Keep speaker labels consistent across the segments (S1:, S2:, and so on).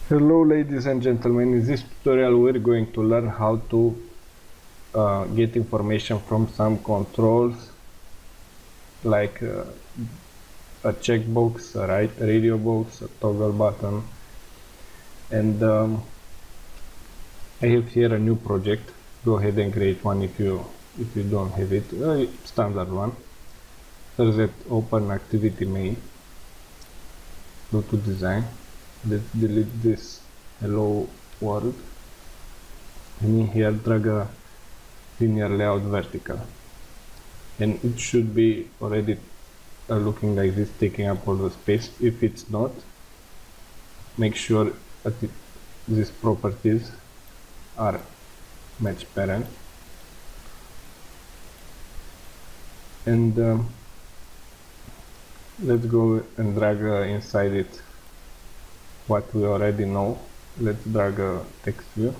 S1: Hello ladies and gentlemen, in this tutorial we're going to learn how to get information from some controls like a checkbox, a radio box, a toggle button, and I have here a new project. Go ahead and create one if you don't have it, standard one. First, let's open activity main, go to design, let's delete this hello world, and in here drag a linear layout vertical, and it should be already looking like this, taking up all the space. If it's not, make sure that these properties are match parent, and let's go and drag inside it what we already know. Let's drag a text view,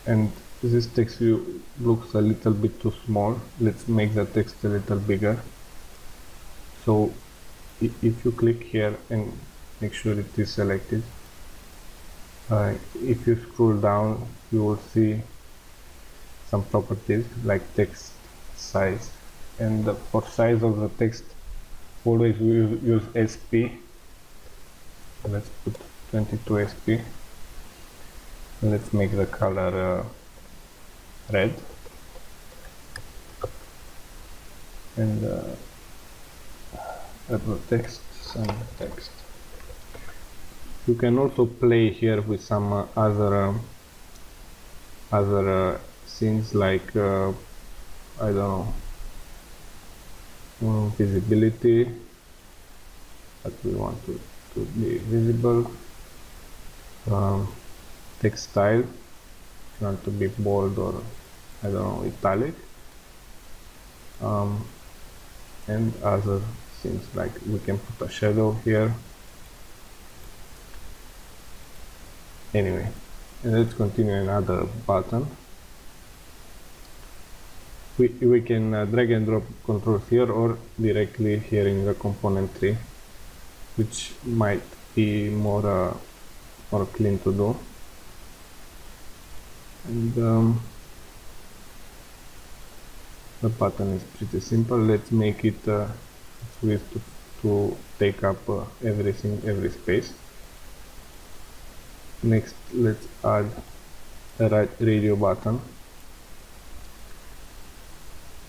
S1: and this text view looks a little bit too small. Let's make the text a little bigger. So if you click here and make sure it is selected, if you scroll down you will see some properties like text size, and for size of the text always we use SP. Let's put 22 SP. Let's make the color red, and the text, some text. You can also play here with some other things like I don't know, visibility, that we want to be visible, text style, if you want to be bold or I don't know, italic, and other things like we can put a shadow here. Anyway, and let's continue another button. We can drag and drop controls here or directly here in the component tree, which might be more clean to do. And the button is pretty simple. Let's make it width to take up everything, every space. Next, let's add a radio button.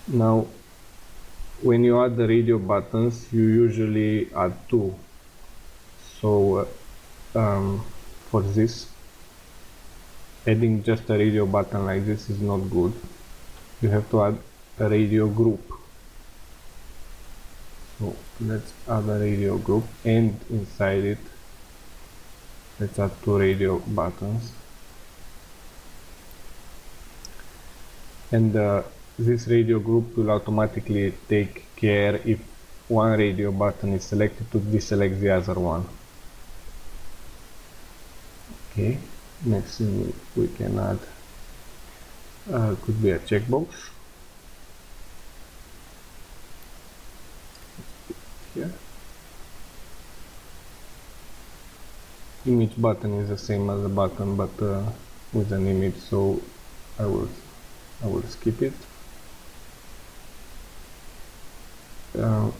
S1: Now, when you add the radio buttons, you usually add two. So for this, adding just a radio button like this is not good. You have to add a radio group. So let's add a radio group, and inside it let's add two radio buttons, and this radio group will automatically take care if one radio button is selected to deselect the other one. Okay, next thing we can add could be a checkbox. Here, image button is the same as the button, but with an image, so I will skip it.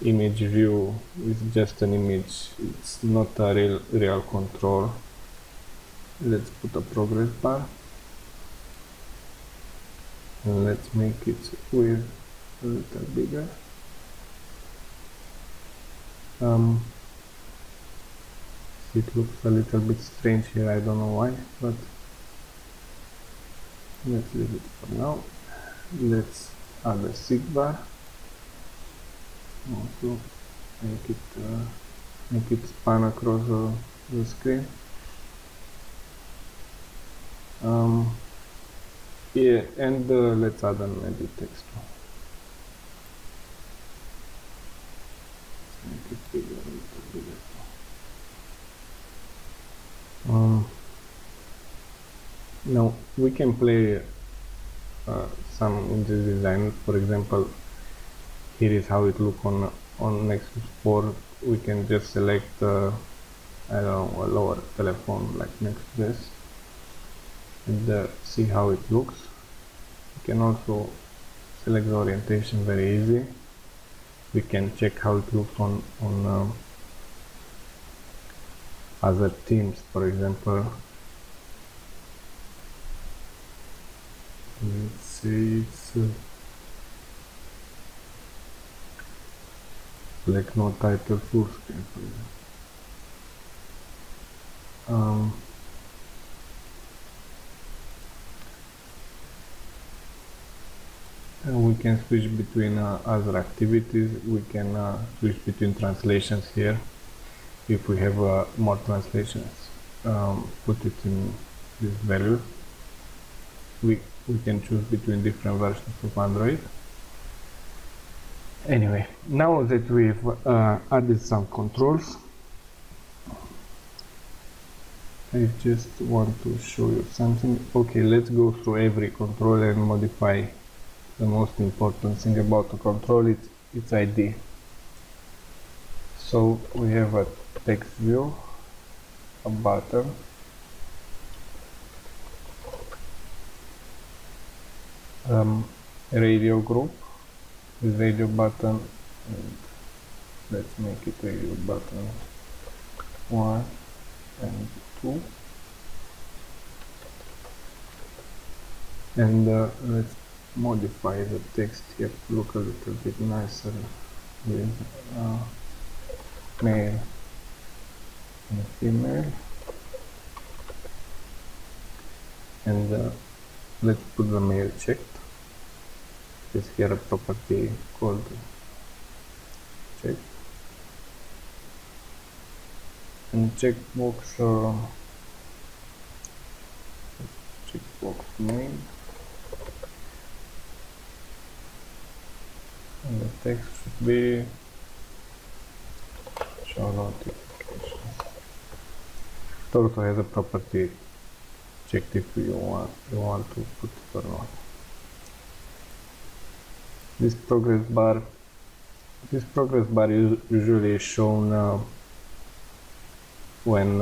S1: Image view is just an image, it's not a real control. Let's put a progress bar, and let's make its width a little bigger. It looks a little bit strange here, I don't know why, but let's leave it for now. Let's add a sig bar, also make it span across the screen. Yeah, and let's add an edit text. Make it bigger, a little bigger. Now we can play some in this design. For example, here is how it looks on Nexus 4 we can just select I don't know, a lower telephone like Nexus S and see how it looks. You can also select the orientation very easy. We can check how it looks on other teams, for example. Let's say it's like no title full screen, for example. We can switch between other activities. We can switch between translations here. If we have more translations, put it in this value. We can choose between different versions of Android. Anyway, now that we've added some controls, I just want to show you something. Okay, let's go through every control and modify the most important thing about the control, its ID. So we have a text view, a button, radio group with radio button, and let's make it radio button 1 and 2, and let's modify the text here to look a little bit nicer with male and female, and let's put the male checked. There's here a property called check, and checkbox name, and the text should be show notifications. It also has a property checked if you want to put it or not. This progress bar usually is shown when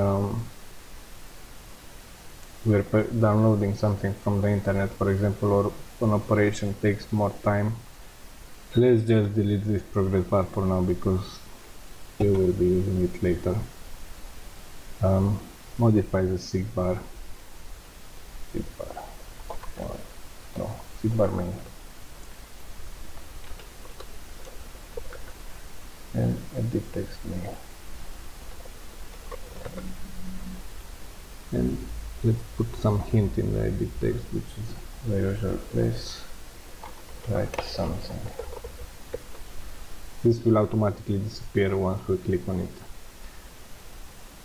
S1: we're downloading something from the internet, for example, or an operation takes more time. Let's just delete this progress bar for now because we will be using it later. Modify the SIGBAR main, and edit text main, and let's put some hint in the edit text, which is the usual place. Write something. This will automatically disappear once we click on it.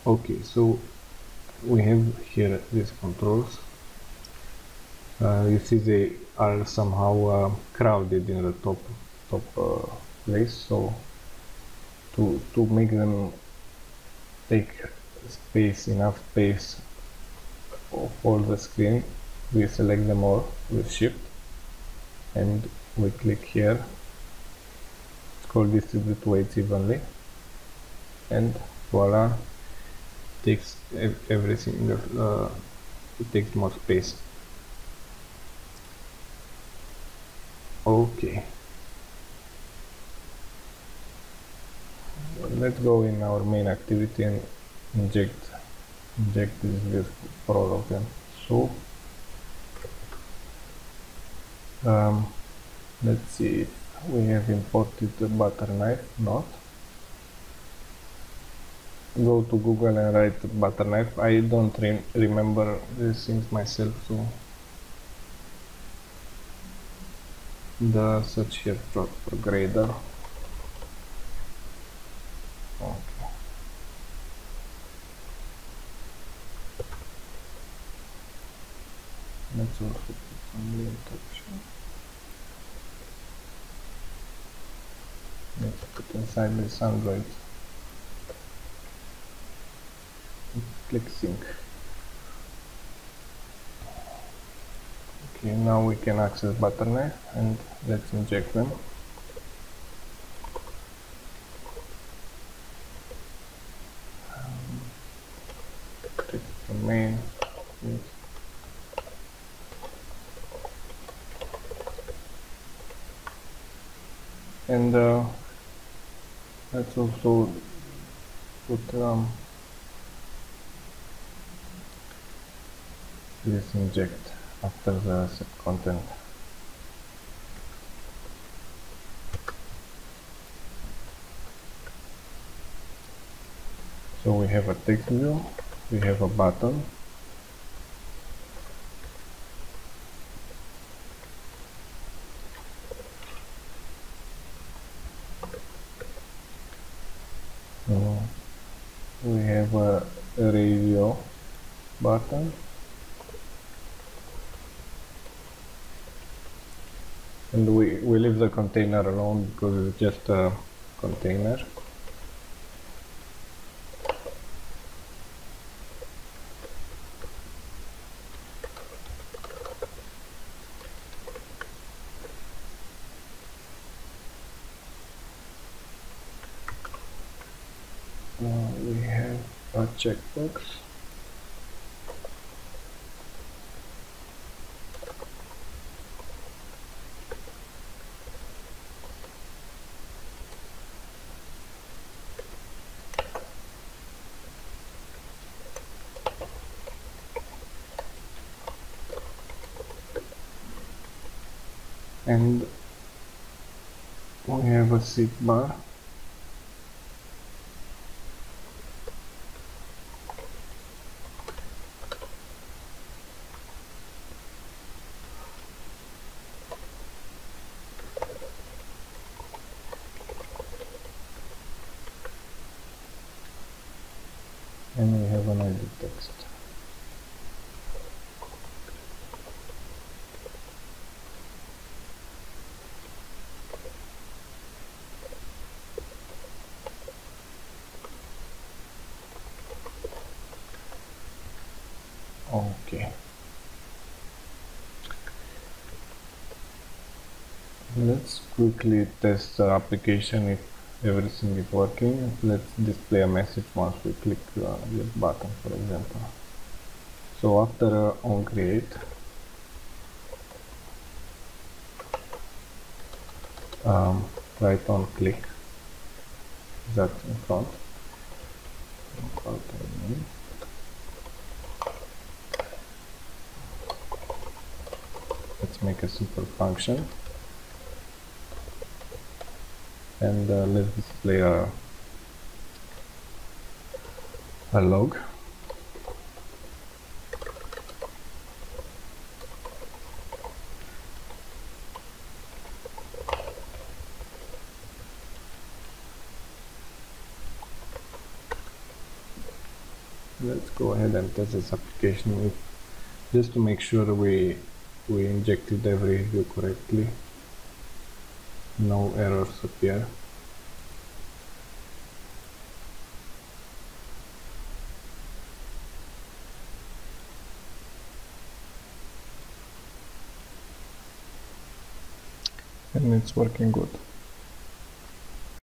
S1: Okay, so we have here these controls. You see they are somehow crowded in the top place, so to make them take enough space of all the screen, we select them all with Shift and we click here. It's called distribute weights evenly, and voila, it takes everything, it takes more space. Okay, let's go in our main activity and inject this view for all of them. So let's see if we have imported the butter knife. Not. Go to Google and write butter knife. I don't remember these things myself, so the search here for grader. Okay. Let's also put some lint option. Let's put inside this Android. Click sync. Okay, now we can access butter knife and let's inject them. main. And let's also put this inject after the set content. So we have a text view, we have a button, we have a radio button, and we leave the container alone because it's just a container. We have a checkbox. And we have a seat bar. And we have an edit text. Okay. Let's quickly test the application if everything is working. Let's display a message once we click the button, for example. So after on create, right on click, that's in front. Let's make a simple function, and let's display a log. Let's go ahead and test this application just to make sure we injected every view correctly, no errors appear. And it's working good.